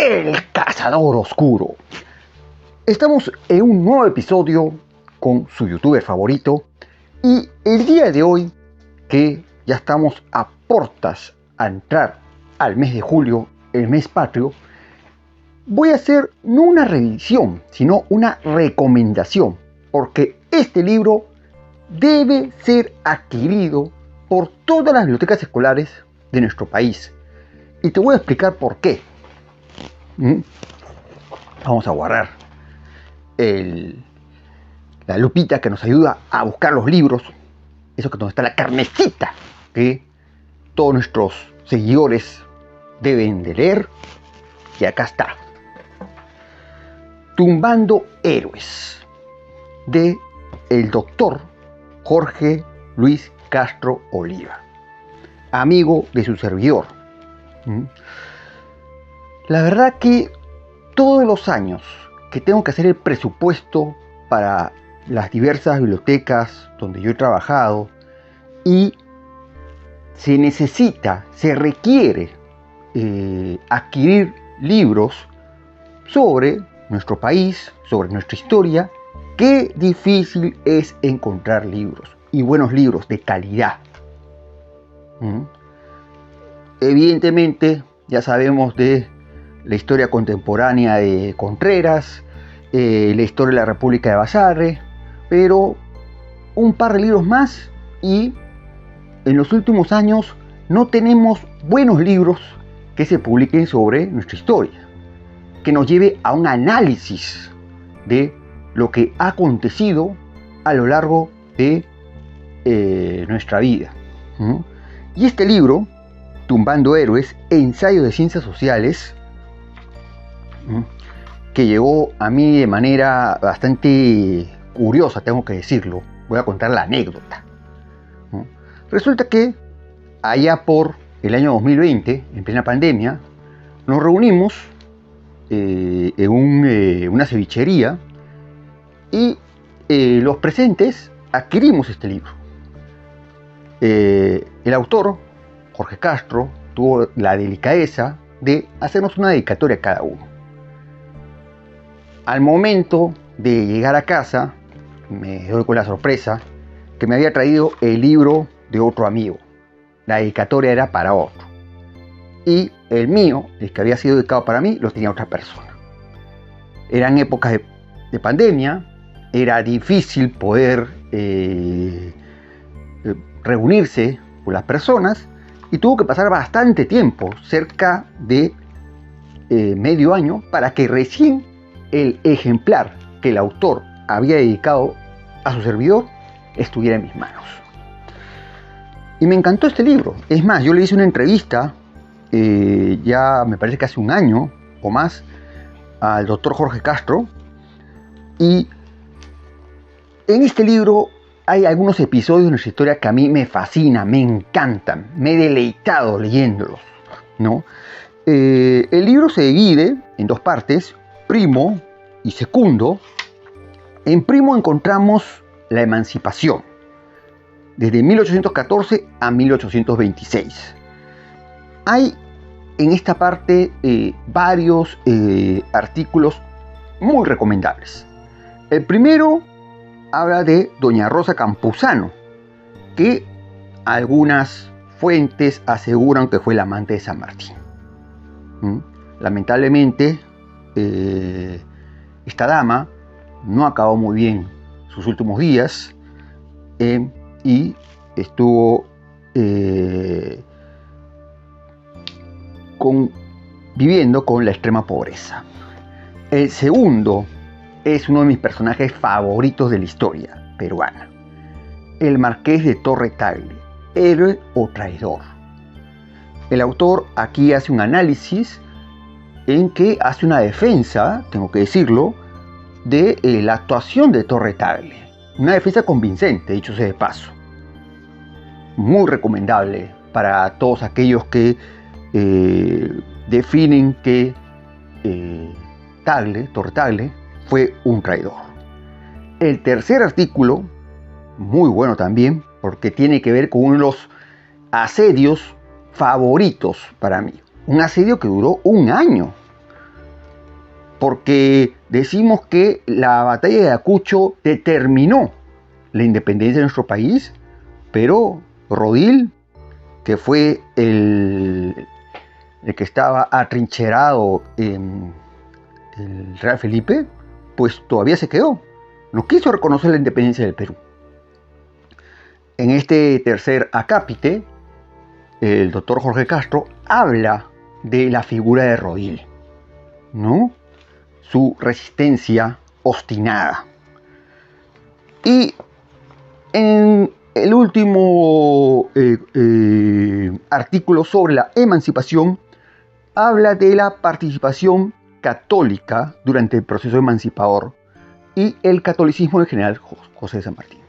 El Cazador Oscuro. Estamos en un nuevo episodio con su youtuber favorito y el día de hoy, que ya estamos a portas a entrar al mes de julio, el mes patrio, voy a hacer no una revisión, sino una recomendación, porque este libro debe ser adquirido por todas las bibliotecas escolares de nuestro país. Y te voy a explicar por qué. Vamos a guardar la lupita que nos ayuda a buscar los libros. Eso que donde está la carnecita que todos nuestros seguidores deben de leer. Y acá está. Tumbando Héroes, de el doctor Jorge Luis Castro Oliva, amigo de su servidor. La verdad que todos los años que tengo que hacer el presupuesto para las diversas bibliotecas donde yo he trabajado y se requiere adquirir libros sobre nuestro país, sobre nuestra historia, qué difícil es encontrar libros y buenos libros de calidad. Evidentemente ya sabemos de la historia contemporánea de Contreras, la historia de la República de Basarre, pero un par de libros más y en los últimos años no tenemos buenos libros que se publiquen sobre nuestra historia, que nos lleve a un análisis de lo que ha acontecido a lo largo de nuestra vida. Y este libro, Tumbando Héroes, ensayo de ciencias sociales, que llegó a mí de manera bastante curiosa, tengo que decirlo. Voy a contar la anécdota. Resulta que allá por el año 2020, en plena pandemia, nos reunimos en una cevichería y los presentes adquirimos este libro. El autor, Jorge Castro, tuvo la delicadeza de hacernos una dedicatoria a cada uno. Al momento de llegar a casa, me doy con la sorpresa que me había traído el libro de otro amigo. La dedicatoria era para otro. Y el mío, el que había sido dedicado para mí, lo tenía otra persona. Eran épocas de pandemia, era difícil poder reunirse con las personas y tuvo que pasar bastante tiempo, cerca de medio año, para que recién el ejemplar que el autor había dedicado a su servidor estuviera en mis manos. Y me encantó este libro. Es más, yo le hice una entrevista, ya me parece que hace un año o más, al doctor Jorge Castro. Y en este libro hay algunos episodios de nuestra historia que a mí me fascinan, me encantan, me he deleitado leyéndolos, ¿no? El libro se divide en dos partes, primo y segundo. En primo encontramos la emancipación, desde 1814 a 1826. Hay en esta parte varios artículos muy recomendables. El primero habla de doña Rosa Campuzano, que algunas fuentes aseguran que fue la amante de San Martín. Lamentablemente, esta dama no acabó muy bien sus últimos días y estuvo viviendo con la extrema pobreza. El segundo es uno de mis personajes favoritos de la historia peruana, el Marqués de Torre Tagle, héroe o traidor. El autor aquí hace un análisis en que hace una defensa, tengo que decirlo, de la actuación de Torre Tagle. Una defensa convincente, dicho sea de paso. Muy recomendable para todos aquellos que definen que Torre Tagle fue un traidor. El tercer artículo, muy bueno también, porque tiene que ver con uno de los asedios favoritos para mí. Un asedio que duró un año. porque decimos que la batalla de Ayacucho determinó la independencia de nuestro país, pero Rodil, que fue el que estaba atrincherado en el Real Felipe, pues todavía se quedó. No quiso reconocer la independencia del Perú. En este tercer acápite, el doctor Jorge Castro habla de la figura de Rodil, ¿no? Su resistencia obstinada. Y en el último artículo sobre la emancipación, habla de la participación católica durante el proceso emancipador y el catolicismo del general José de San Martín.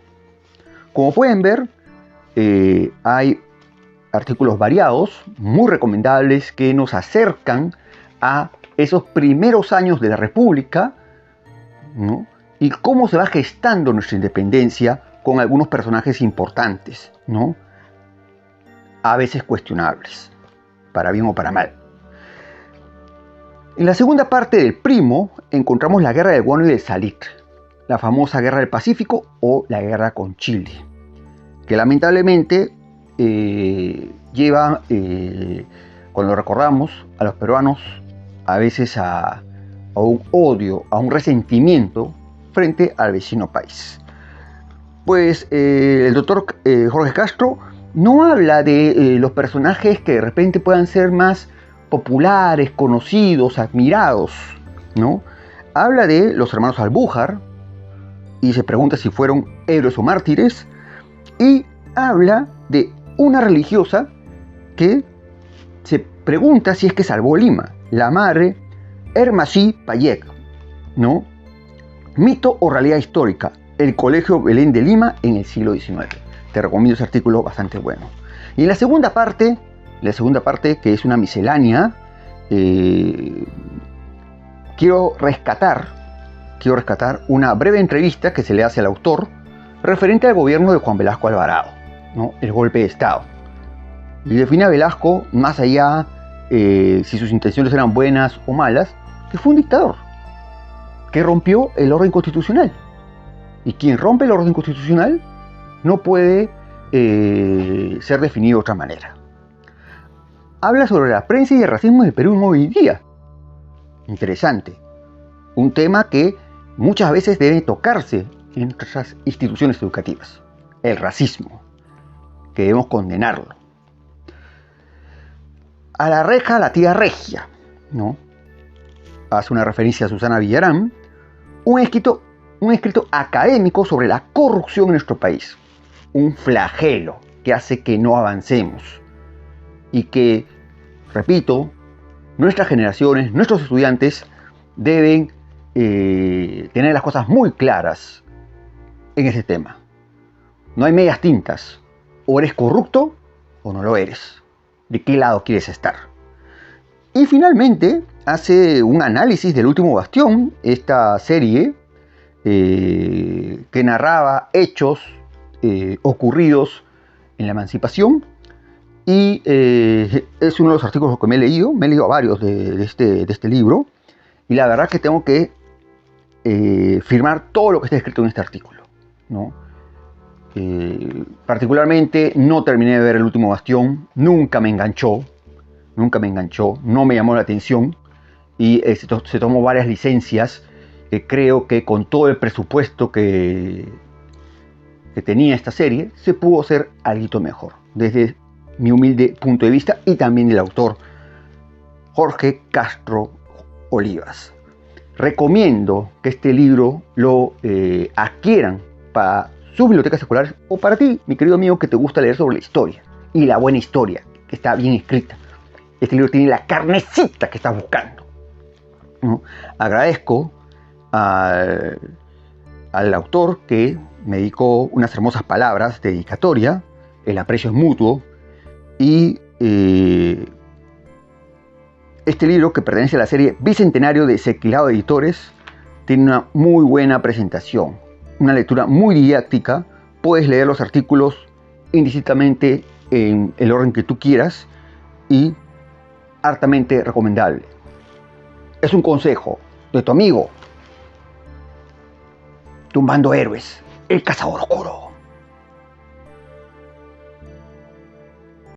Como pueden ver, hay artículos variados, muy recomendables, que nos acercan a esos primeros años de la República, ¿no? Y cómo se va gestando nuestra independencia con algunos personajes importantes, ¿no? A veces cuestionables, para bien o para mal. En la segunda parte del Primo encontramos la guerra del Guano y del Salitre, la famosa guerra del Pacífico o la guerra con Chile, que lamentablemente lleva, cuando recordamos, a los peruanos a veces a un odio, a un resentimiento frente al vecino país. Pues el doctor Jorge Castro no habla de los personajes que de repente puedan ser más populares, conocidos, admirados, ¿no? Habla de los hermanos Albújar y se pregunta si fueron héroes o mártires, y habla de una religiosa que se pregunta si es que salvó Lima, la madre Hermasí Payet, ¿no? Mito o realidad histórica, el Colegio Belén de Lima en el siglo XIX. Te recomiendo ese artículo, bastante bueno. Y en la segunda parte, que es una miscelánea, quiero rescatar una breve entrevista que se le hace al autor referente al gobierno de Juan Velasco Alvarado, ¿no? El golpe de Estado. Y define a Velasco, más allá si sus intenciones eran buenas o malas, que fue un dictador que rompió el orden constitucional. Y quien rompe el orden constitucional no puede ser definido de otra manera. Habla sobre la prensa y el racismo del Perú hoy día. Interesante. Un tema que muchas veces debe tocarse en nuestras instituciones educativas. El racismo, que debemos condenarlo. A la reja, la tía regia, ¿no? Hace una referencia a Susana Villarán, un escrito académico sobre la corrupción en nuestro país. Un flagelo que hace que no avancemos. Y que, repito, nuestras generaciones, nuestros estudiantes deben tener las cosas muy claras en ese tema. No hay medias tintas. O eres corrupto o no lo eres. ¿De qué lado quieres estar? Y finalmente hace un análisis del Último Bastión, esta serie que narraba hechos ocurridos en la emancipación. Y es uno de los artículos que me he leído varios de este libro, y la verdad que tengo que firmar todo lo que está escrito en este artículo, ¿no? Particularmente no terminé de ver El Último Bastión, nunca me enganchó, no me llamó la atención, y se tomó varias licencias que creo que con todo el presupuesto que tenía esta serie, se pudo hacer algo mejor, desde mi humilde punto de vista, y también del autor Jorge Castro Olivas. Recomiendo que este libro lo adquieran para sus bibliotecas escolares, o para ti, mi querido amigo, que te gusta leer sobre la historia, y la buena historia, que está bien escrita. Este libro tiene la carnecita que estás buscando, ¿no? Agradezco al autor que me dedicó unas hermosas palabras de dedicatoria. El aprecio es mutuo. Y este libro, que pertenece a la serie Bicentenario de Sequilado Editores, tiene una muy buena presentación, una lectura muy didáctica. Puedes leer los artículos indistintamente en el orden que tú quieras, y altamente recomendable. Es un consejo, de tu amigo, Tumbando Héroes, el cazador oscuro.